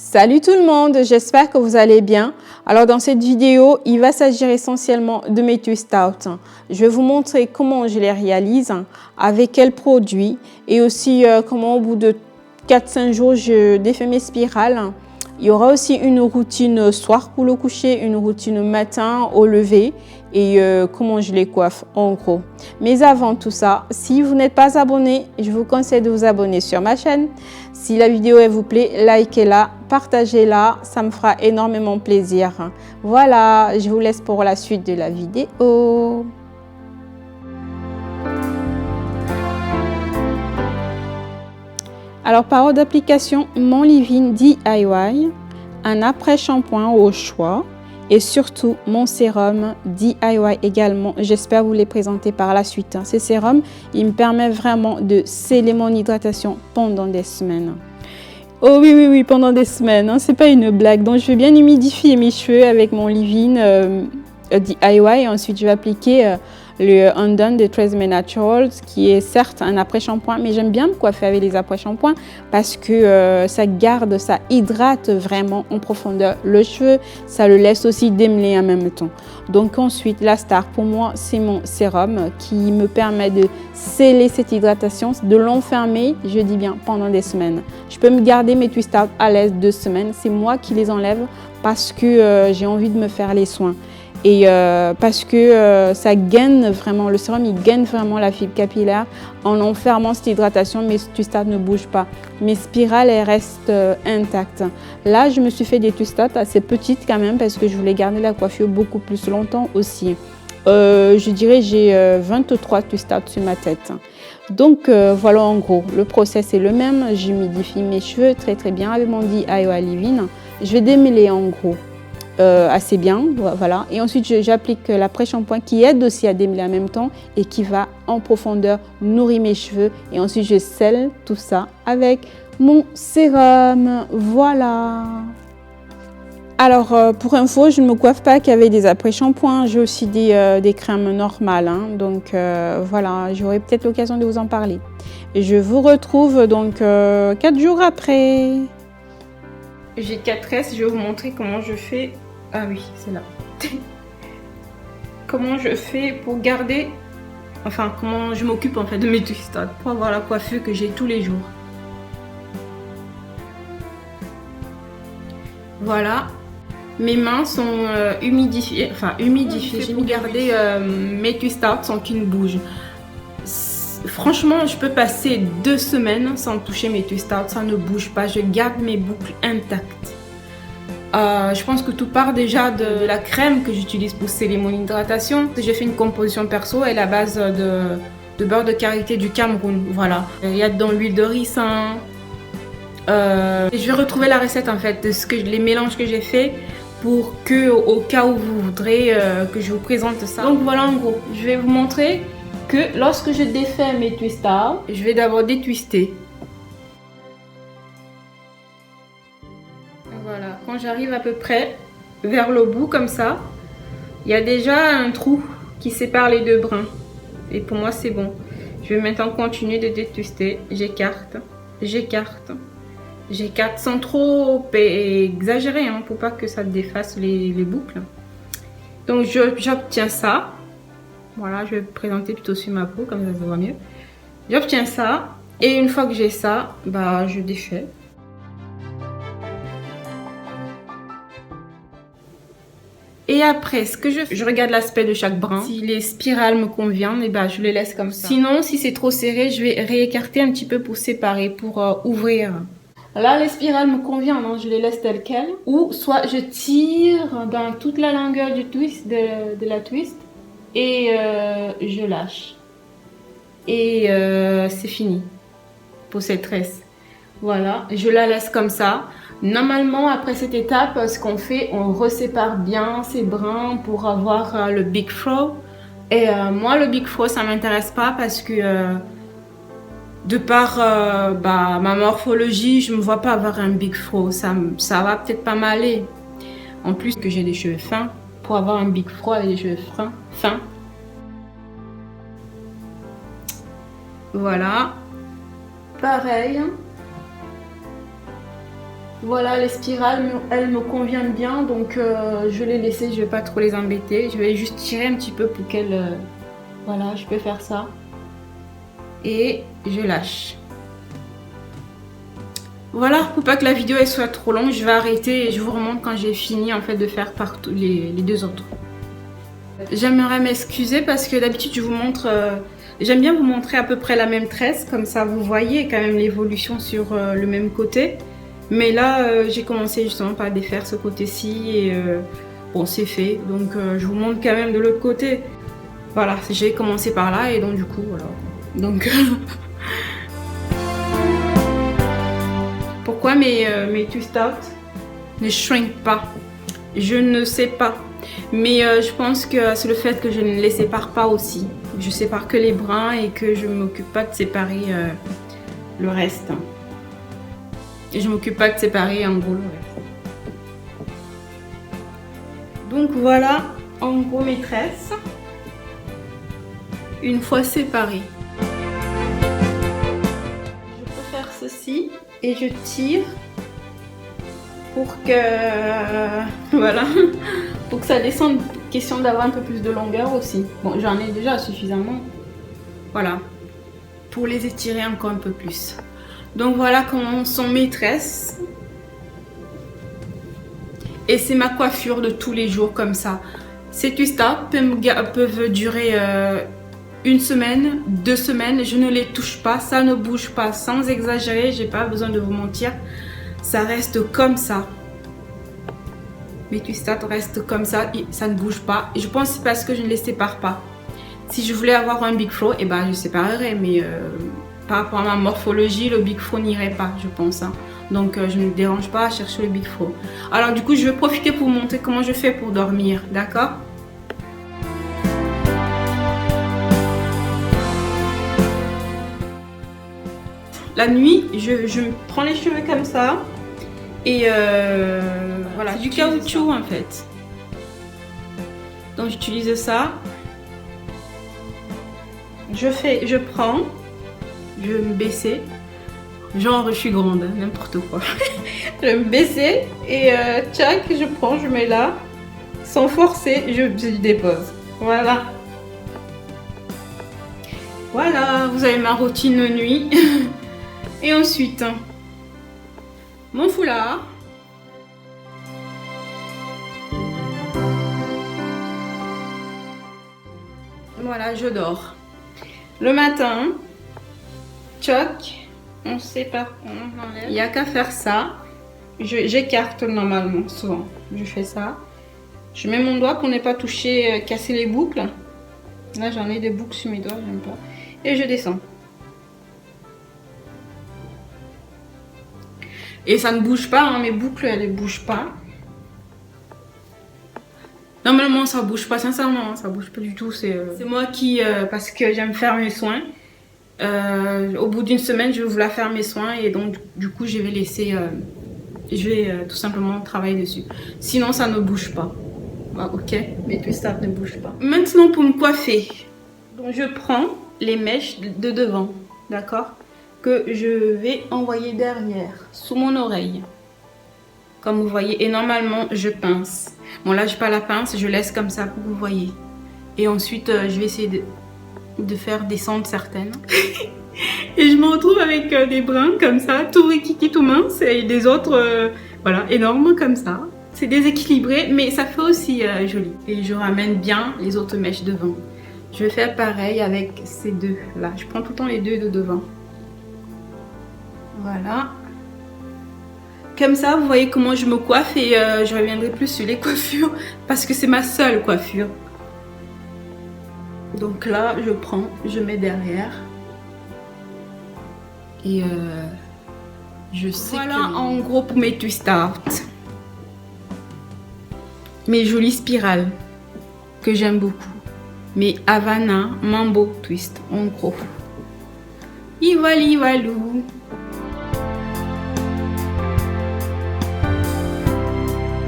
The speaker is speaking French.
Salut tout le monde, j'espère que vous allez bien. Alors dans cette vidéo, il va s'agir essentiellement de mes twist out. Je vais vous montrer comment je les réalise, avec quels produits et aussi comment au bout de 4-5 jours je défais mes spirales. Il y aura aussi une routine soir pour le coucher, une routine matin au lever et comment je les coiffe en gros. Mais avant tout ça, si vous n'êtes pas abonné, je vous conseille de vous abonner sur ma chaîne. Si la vidéo elle vous plaît, likez-la, partagez-la, ça me fera énormément plaisir. Voilà, je vous laisse pour la suite de la vidéo. Alors par ordre d'application, mon leave-in DIY, un après-shampoing au choix et surtout mon sérum DIY également. J'espère vous les présenter par la suite. Ce sérum, il me permet vraiment de sceller mon hydratation pendant des semaines. Oh oui, pendant des semaines, hein, c'est pas une blague. Donc je vais bien humidifier mes cheveux avec mon leave-in DIY et ensuite je vais appliquer le Undone de Tresemme Naturals qui est certes un après-shampoing, mais j'aime bien me coiffer avec les après-shampoings parce que ça garde, ça hydrate vraiment en profondeur le cheveu, ça le laisse aussi démêler en même temps. Donc ensuite, la star pour moi, c'est mon sérum qui me permet de sceller cette hydratation, de l'enfermer, je dis bien, pendant des semaines. Je peux me garder mes twist out à l'aise 2 semaines, c'est moi qui les enlève parce que j'ai envie de me faire les soins. Et parce que ça gaine vraiment, le sérum il gaine vraiment la fibre capillaire en enfermant cette hydratation, mes twist out ne bougent pas, mes spirales elles restent intactes. Là je me suis fait des twist out assez petites quand même parce que je voulais garder la coiffure beaucoup plus longtemps aussi. Je dirais j'ai 23 twist out sur ma tête. Donc voilà en gros, le process est le même, j'humidifie mes cheveux très bien avec mon DIY leave-in. Je vais démêler en gros. Assez bien, voilà. Et ensuite, j'applique l'après-shampoing qui aide aussi à démêler en même temps et qui va en profondeur nourrir mes cheveux. Et ensuite, je scelle tout ça avec mon sérum. Voilà. Alors, pour info, je ne me coiffe pas qu'avec des après-shampoings. J'ai aussi des crèmes normales. Hein. Donc, voilà, j'aurai peut-être l'occasion de vous en parler. Et je vous retrouve donc 4 jours après. J'ai 4 restes, je vais vous montrer comment je fais. Ah oui, c'est là. Comment je fais pour garder, enfin comment je m'occupe en fait de mes twist out pour avoir la coiffure que j'ai tous les jours. Voilà, mes mains sont humidifiées, j'ai mis garder mes twist out sans qu'ils ne bougent. Franchement, je peux passer 2 semaines sans toucher mes twist out, ça ne bouge pas, je garde mes boucles intactes. Je pense que tout part déjà de la crème que j'utilise pour sceller mon hydratation. J'ai fait une composition perso à la base de beurre de karité du Cameroun. Voilà. Il y a dedans l'huile de ricin. Je vais retrouver la recette en fait de les mélanges que j'ai fait pour que au cas où vous voudrez que je vous présente ça. Donc voilà en gros, je vais vous montrer que lorsque je défais mes twist out, je vais d'abord détwister. Voilà, quand j'arrive à peu près vers le bout comme ça, il y a déjà un trou qui sépare les 2 brins. Et pour moi, c'est bon. Je vais maintenant continuer de détwister. J'écarte sans trop exagérer, hein, pour pas que ça défasse les boucles. Donc, j'obtiens ça. Voilà, je vais vous présenter plutôt sur ma peau, comme ça se voit mieux. J'obtiens ça. Et une fois que j'ai ça, bah, je défais. Et après, ce que je regarde l'aspect de chaque brin. Si les spirales me conviennent, et ben, je les laisse comme ça. Sinon, si c'est trop serré, je vais réécarter un petit peu pour séparer, pour ouvrir. Là, les spirales me conviennent, hein, je les laisse telles quelles. Ou soit je tire dans toute la longueur du twist, de la twist, et je lâche. Et c'est fini pour cette tresse. Voilà, je la laisse comme ça. Normalement, après cette étape, ce qu'on fait, on resépare bien ces brins pour avoir le big fro. Et moi, le big fro, ça m'intéresse pas parce que de par ma morphologie, je me vois pas avoir un big fro. Ça va peut-être pas m'aller. En plus que j'ai des cheveux fins, pour avoir un big fro avec des cheveux fins. Voilà. Pareil. Voilà, les spirales, elles me conviennent bien, donc je vais les laisser, je vais pas trop les embêter. Je vais juste tirer un petit peu pour qu'elles... voilà, je peux faire ça. Et je lâche. Voilà, pour pas que la vidéo elle soit trop longue, je vais arrêter et je vous remontre quand j'ai fini en fait de faire partout les deux autres. J'aimerais m'excuser parce que d'habitude je vous montre... j'aime bien vous montrer à peu près la même tresse, comme ça vous voyez quand même l'évolution sur le même côté. Mais là, j'ai commencé justement par défaire ce côté-ci et bon, c'est fait. Donc, je vous montre quand même de l'autre côté. Voilà, j'ai commencé par là et donc du coup, voilà. Donc, pourquoi mes twist out ne shrink pas? Je ne sais pas. Mais je pense que c'est le fait que je ne les sépare pas aussi. Je sépare que les brins et que je ne m'occupe pas de séparer le reste. Et je m'occupe pas de séparer en gros le reste. Donc voilà en gros mes tresses. Une fois séparées. Je peux faire ceci et je tire pour que voilà, pour que ça descende. Question d'avoir un peu plus de longueur aussi. Bon, j'en ai déjà suffisamment. Voilà, pour les étirer encore un peu plus. Donc voilà comment sont mes tresses. Et c'est ma coiffure de tous les jours comme ça. Ces twist-out peuvent durer une semaine, 2 semaines. Je ne les touche pas, ça ne bouge pas sans exagérer. J'ai pas besoin de vous mentir. Ça reste comme ça. Mes twist-out restent comme ça, ça ne bouge pas. Et je pense que c'est parce que je ne les sépare pas. Si je voulais avoir un big fro, eh ben je séparerais. Mais par rapport à ma morphologie, le big fro n'irait pas, je pense. Hein. Donc je ne me dérange pas à chercher le big fro. Alors du coup, je vais profiter pour vous montrer comment je fais pour dormir, d'accord? La nuit, je prends les cheveux comme ça. Et voilà, c'est du caoutchouc en fait. Donc j'utilise ça. Je prends, je vais me baisser. Genre je suis grande, n'importe quoi. Je vais me baisser et tchac, je prends, je mets là. Sans forcer, je dépose. Voilà. Voilà, vous avez ma routine de nuit. Et ensuite, mon foulard. Voilà, je dors. Le matin, tchoc, on sépare, on enlève. Il n'y a qu'à faire ça. J'écarte normalement, souvent. Je fais ça. Je mets mon doigt pour ne pas toucher, casser les boucles. Là, j'en ai des boucles sur mes doigts, j'aime pas. Et je descends. Et ça ne bouge pas, hein, mes boucles, elles ne bougent pas. Normalement, ça bouge pas, sincèrement, hein, ça bouge pas du tout. C'est moi qui, parce que j'aime faire mes soins. Au bout d'une semaine, je vais vouloir faire mes soins et donc du coup, je vais laisser, je vais tout simplement travailler dessus. Sinon, ça ne bouge pas. Ah, ok, mes twist-out ne bougent pas. Maintenant, pour me coiffer, donc je prends les mèches de devant, d'accord, que je vais envoyer derrière, sous mon oreille. Comme vous voyez, et normalement, je pince. Bon, là, je n'ai pas la pince, je laisse comme ça pour que vous voyez. Et ensuite, je vais essayer de faire descendre certaines. Et je me retrouve avec des brins comme ça, tout rikiki, tout mince, et des autres, voilà, énormes comme ça. C'est déséquilibré, mais ça fait aussi joli. Et je ramène bien les autres mèches devant. Je vais faire pareil avec ces deux là. Je prends tout le temps les deux de devant. Voilà. Comme ça, vous voyez comment je me coiffe et je reviendrai plus sur les coiffures parce que c'est ma seule coiffure. Donc là, je prends, je mets derrière. Et je sais voilà en gros pour mes twist out. Mes jolies spirales que j'aime beaucoup. Mes Havana Mambo twist en gros. Ivalou.